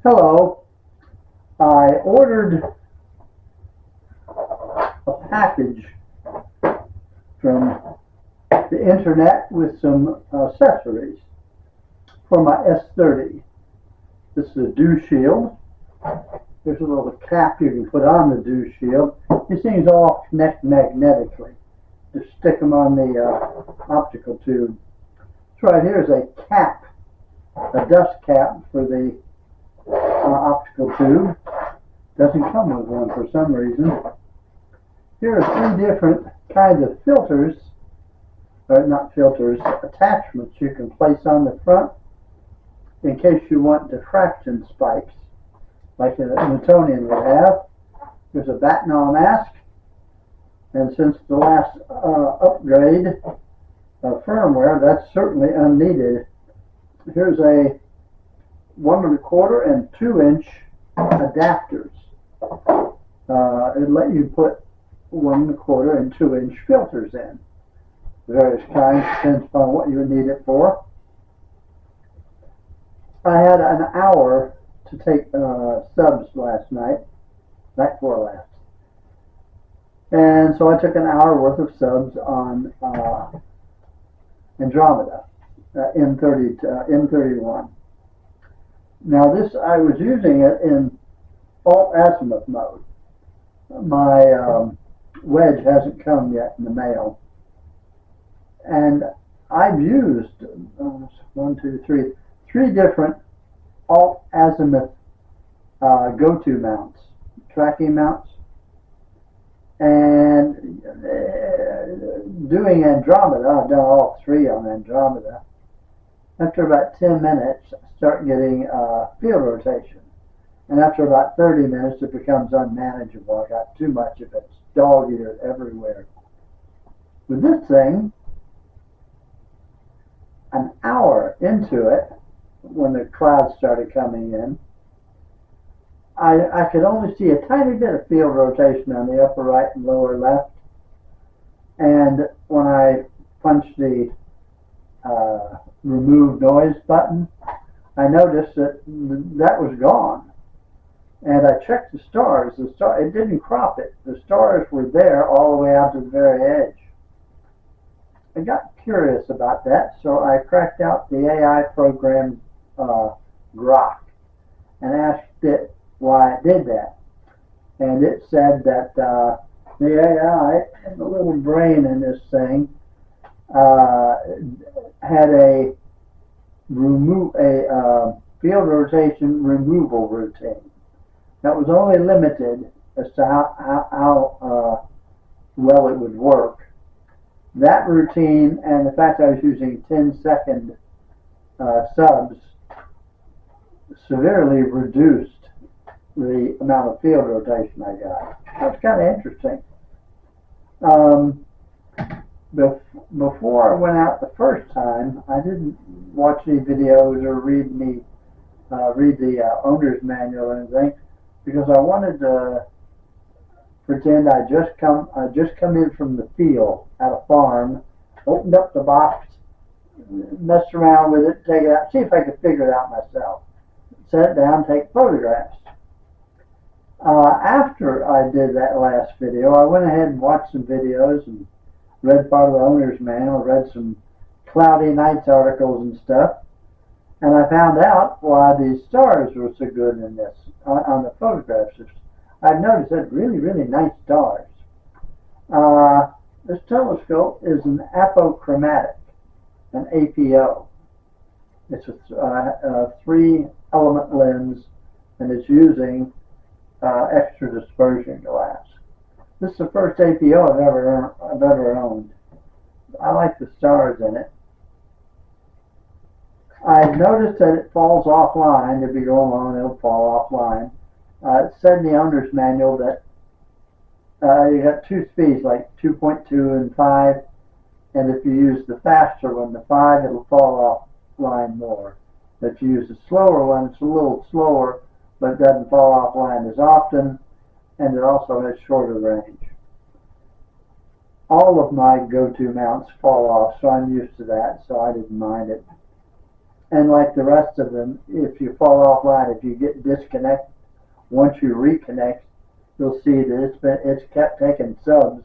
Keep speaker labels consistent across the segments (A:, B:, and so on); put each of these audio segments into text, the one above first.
A: Hello, I ordered a package from the internet with some accessories for my S30. This is a dew shield. There's a little cap you can put on the dew shield. These things all connect magnetically. Just stick them on the optical tube. This right here is a cap, a dust cap for the optical tube. Doesn't come with one for some reason. Here are three different kinds of filters, or not filters, attachments you can place on the front in case you want diffraction spikes, like a Newtonian would have. There's a batinol mask, and since the last upgrade of firmware, that's certainly unneeded. Here's a 1 1/4 and 2-inch adapters. It let you put 1 1/4 and 2-inch filters in. Various kinds, depends upon what you would need it for. I had an hour to take subs last night before last. And so I took an hour worth of subs on Andromeda, M31. Now this, I was using it in alt azimuth mode. My wedge hasn't come yet in the mail. And I've used three different alt azimuth go-to mounts, tracking mounts. And doing Andromeda, I've done all three on Andromeda. After about 10 minutes, I start getting field rotation. And after about 30 minutes, it becomes unmanageable. I got too much of it. It's dog-eared everywhere. With this thing, an hour into it, when the clouds started coming in, I could only see a tiny bit of field rotation on the upper right and lower left. And when I punched the remove noise button, I noticed that that was gone. And I checked the stars. It didn't crop it. The stars were there all the way out to the very edge. I got curious about that, so I cracked out the AI program Grok and asked it why it did that. And it said that the AI and the little brain in this thing had a field rotation removal routine that was only limited as to how well it would work. That routine and the fact I was using 10-second subs severely reduced the amount of field rotation I got. That's kind of interesting. Before I went out the first time, I didn't watch any videos or read the owner's manual or anything, because I wanted to pretend I just come in from the field at a farm, opened up the box, messed around with it, take it out, see if I could figure it out myself. Set it down, take photographs. After I did that last video, I went ahead and watched some videos and read part of the owner's manual, read some cloudy nights articles and stuff, and I found out why these stars were so good in this on the photographs. I've noticed that really, really nice stars. This telescope is an apochromatic, an APO. It's a 3-element lens, and it's using extra dispersion glass. This is the first APO I've ever owned. I like the stars in it. I've noticed that it falls offline. If you go along, it'll fall offline. It said in the owner's manual that you got two speeds, like 2.2 and 5, and if you use the faster one, the 5, it'll fall offline more. If you use the slower one, it's a little slower, but it doesn't fall offline as often, and it also has shorter range. All of my go-to mounts fall off, so I'm used to that, so I didn't mind it. And like the rest of them, if you fall offline, if you get disconnected, once you reconnect, you'll see that it's kept taking subs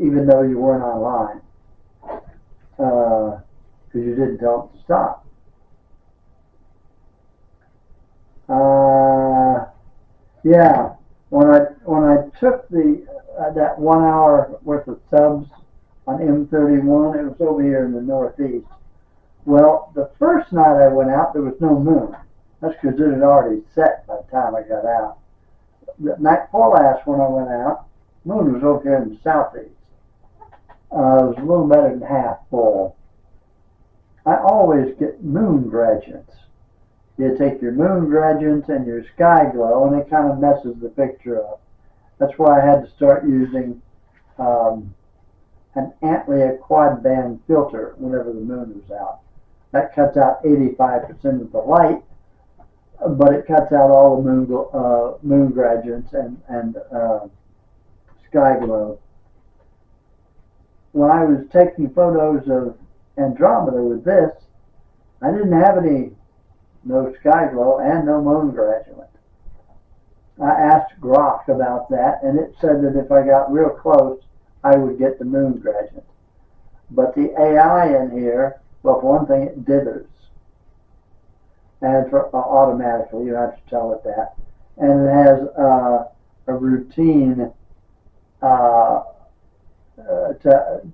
A: even though you weren't online, because you didn't tell it to stop. Yeah, when I took the that 1 hour worth of subs on M31, it was over here in the Northeast. Well, the first night I went out, there was no moon. That's because it had already set by the time I got out. The night before last, when I went out, the moon was over here in the Southeast. It was a little better than half full. I always get moon gradients. You take your moon gradients and your sky glow, and it kind of messes the picture up. That's why I had to start using an Antlia quad band filter whenever the moon was out. That cuts out 85% of the light, but it cuts out all the moon gradients and sky glow. When I was taking photos of Andromeda with this, I didn't have no sky glow and no moon gradient. I asked Grok about that, and it said that if I got real close, I would get the moon gradient. But the AI in here, well, for one thing, it dithers. And for automatically, you have to tell it that. And it has a routine to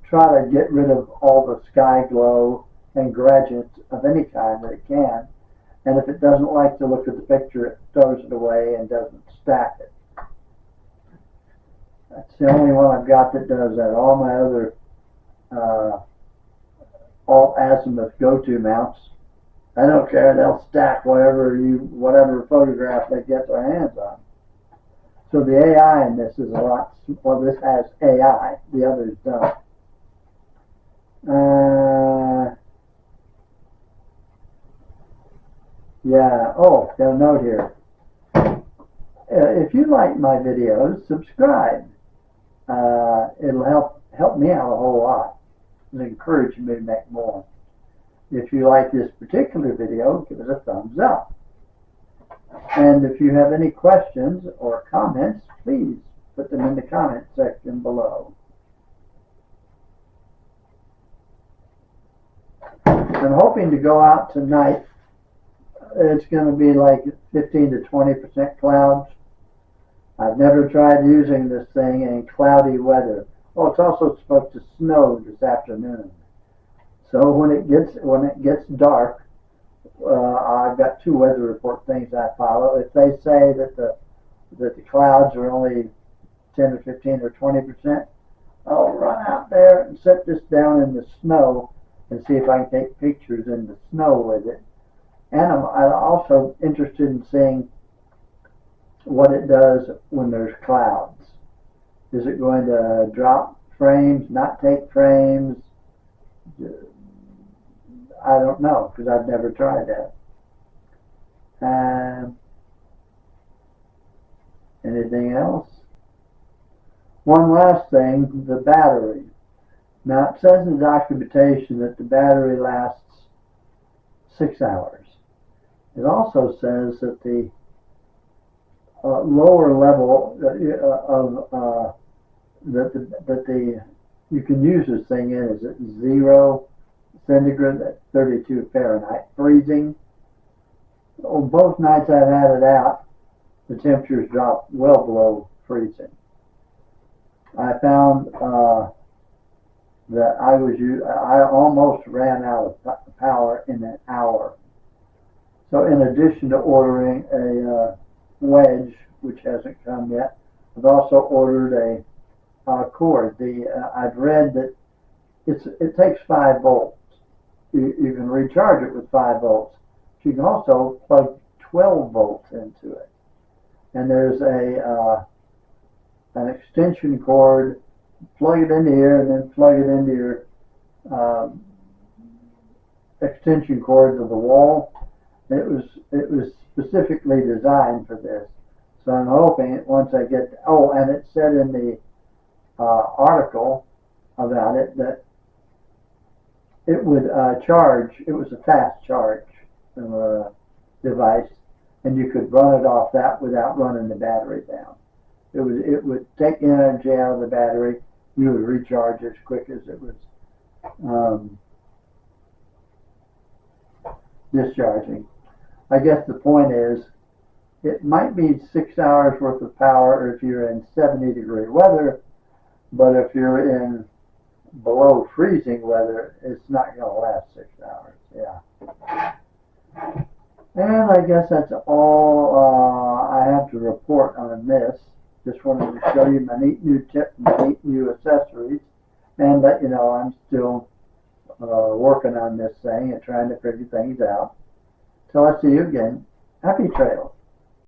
A: try to get rid of all the sky glow and gradients of any kind that it can. And if it doesn't like to look at the picture, it throws it away and doesn't stack it. That's the only one I've got that does that. All my other alt-azimuth go-to mounts, I don't care. They'll stack whatever photograph they get their hands on. So the AI in this is a lot. Well, this has AI. The others don't. Yeah. Oh, got a note here. If you like my videos, subscribe. It'll help me out a whole lot and encourage me to make more. If you like this particular video, give it a thumbs up. And if you have any questions or comments, please put them in the comment section below. I'm hoping to go out tonight. It's going to be like 15 to 20% clouds. I've never tried using this thing in cloudy weather. Oh, it's also supposed to snow this afternoon. So when it gets dark, I've got 2 weather report things I follow. If they say that the clouds are only 10 or 15 or 20%, I'll run out there and set this down in the snow and see if I can take pictures in the snow with it. And I'm also interested in seeing what it does when there's clouds. Is it going to drop frames, not take frames? I don't know, because I've never tried that. Anything else? One last thing, the battery. Now it says in the documentation that the battery lasts 6 hours. It also says that the lower level you can use this thing in is at 0 centigrade, at 32 Fahrenheit, freezing. On both nights I've had it out, the temperatures dropped well below freezing. I found that I almost ran out of power in an hour. So in addition to ordering a wedge, which hasn't come yet, I've also ordered a cord. I've read that it takes 5 volts. You can recharge it with 5 volts. You can also plug 12 volts into it. And there's an extension cord. Plug it into here and then plug it into your extension cord to the wall. It was specifically designed for this. So I'm hoping once I get and it said in the article about it that it would charge. It was a fast charge device, and you could run it off that without running the battery down. It would take the energy out of the battery. You would recharge as quick as it was discharging. I guess the point is, it might be 6 hours worth of power if you're in 70-degree weather, but if you're in below freezing weather, it's not going to last 6 hours. Yeah. And I guess that's all I have to report on this. Just wanted to show you my neat new tip, my neat new accessories, and let you know I'm still working on this thing and trying to figure things out. Till I see you again, happy trails.